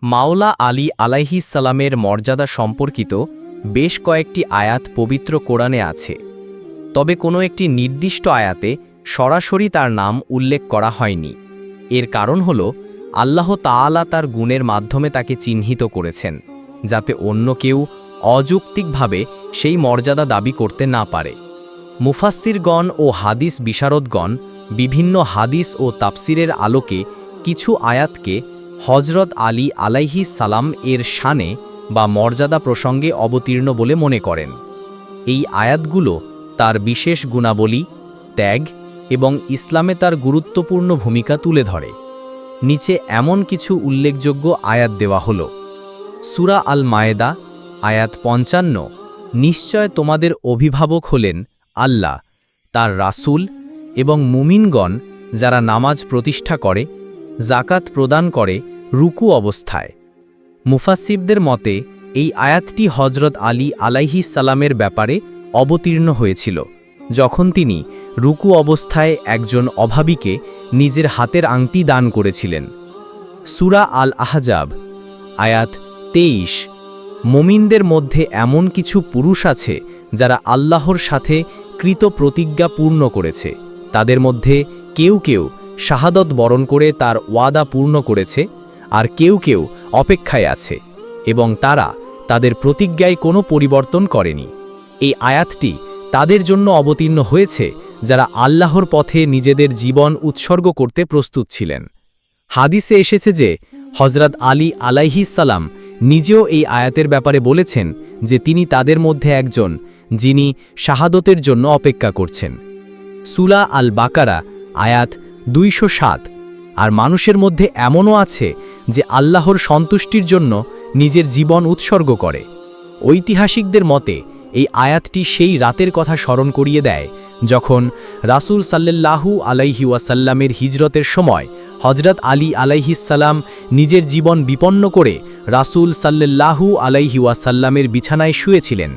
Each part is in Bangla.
মাওলা আলী আলাইহিসসালামের মর্যাদা সম্পর্কিত বেশ কয়েকটি আয়াত পবিত্র কোরআনে আছে, তবে কোনো একটি নির্দিষ্ট আয়াতে সরাসরি তার নাম উল্লেখ করা হয়নি। এর কারণ হল আল্লাহ তাআলা তার গুণের মাধ্যমে তাকে চিহ্নিত করেছেন, যাতে অন্য কেউ অযৌক্তিকভাবে সেই মর্যাদা দাবি করতে না পারে। মুফাসসিরগণ ও হাদিস বিশারদগণ বিভিন্ন হাদিস ও তাফসিরের আলোকে কিছু আয়াতকে হজরত আলী আলাইহিসসালাম এর শানে বা মর্যাদা প্রসঙ্গে অবতীর্ণ বলে মনে করেন। এই আয়াতগুলো তার বিশেষ গুণাবলী, ত্যাগ এবং ইসলামে তার গুরুত্বপূর্ণ ভূমিকা তুলে ধরে। নিচে এমন কিছু উল্লেখযোগ্য আয়াত দেওয়া হল। সূরা আল মায়েদা আয়াত ৫৫, নিশ্চয় তোমাদের অভিভাবক হলেন আল্লাহ, তার রাসূল এবং মুমিনগণ যারা নামাজ প্রতিষ্ঠা করে, জাকাত প্রদান করে রুকু অবস্থায়। মুফাসসিরদের মতে এই আয়াতটি হজরত আলী আলাইহিসসালামের ব্যাপারে অবতীর্ণ হয়েছিল, যখন তিনি রুকু অবস্থায় একজন অভাবীকে নিজের হাতের আংটি দান করেছিলেন। সূরা আল আহজাব আয়াত ২৩, মুমিনদের মধ্যে এমন কিছু পুরুষ আছে যারা আল্লাহর সাথে কৃত প্রতিজ্ঞা পূর্ণ করেছে, তাদের মধ্যে কেউ কেউ শাহাদত বরণ করে তার ওয়াদা পূর্ণ করেছে, আর কেউ কেউ অপেক্ষায় আছে এবং তারা তাদের প্রতিজ্ঞায় কোনো পরিবর্তন করেনি। এই আয়াতটি তাদের জন্য অবতীর্ণ হয়েছে যারা আল্লাহর পথে নিজেদের জীবন উৎসর্গ করতে প্রস্তুত ছিলেন। হাদিসে এসেছে যে হজরত আলী আলাইহিসসালাম নিজেও এই আয়াতের ব্যাপারে বলেছেন যে তিনি তাদের মধ্যে একজন যিনি শাহাদতের জন্য অপেক্ষা করছেন। সূরা আল বাকারা আয়াত ২০৭, আর মানুষের মধ্যে এমনও আছে যে আল্লাহর সন্তুষ্টির জন্য নিজের জীবন উৎসর্গ করে। ঐতিহাসিকদের মতে এই আয়াতটি সেই রাতের কথা স্মরণ করিয়ে দেয় যখন রাসূল সাল্লাল্লাহু আলাইহি ওয়াসাল্লামের হিজরতের সময় হজরত আলী আলাইহিসসালাম নিজের জীবন বিপন্ন করে রাসূল সাল্লাল্লাহু আলাইহি ওয়াসাল্লামের বিছানায় শুয়েছিলেন।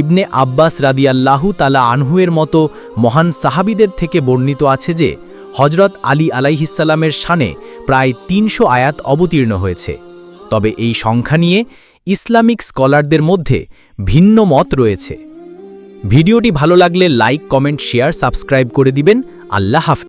ইবনে আব্বাস রাদিয়াল্লাহু তাআলা আনহুয়ের মতো মহান সাহাবীদের থেকে বর্ণিত আছে যে হজরত আলী আলাইহিসসালামের শানে প্রায় ৩০০ আয়াত অবতীর্ণ হয়েছে। তবে এই সংখ্যা নিয়ে ইসলামিক স্কলারদের মধ্যে ভিন্ন মত রয়েছে। ভিডিওটি ভালো লাগলে লাইক, কমেন্ট, শেয়ার, সাবস্ক্রাইব করে দিবেন। আল্লাহ হাফেজ।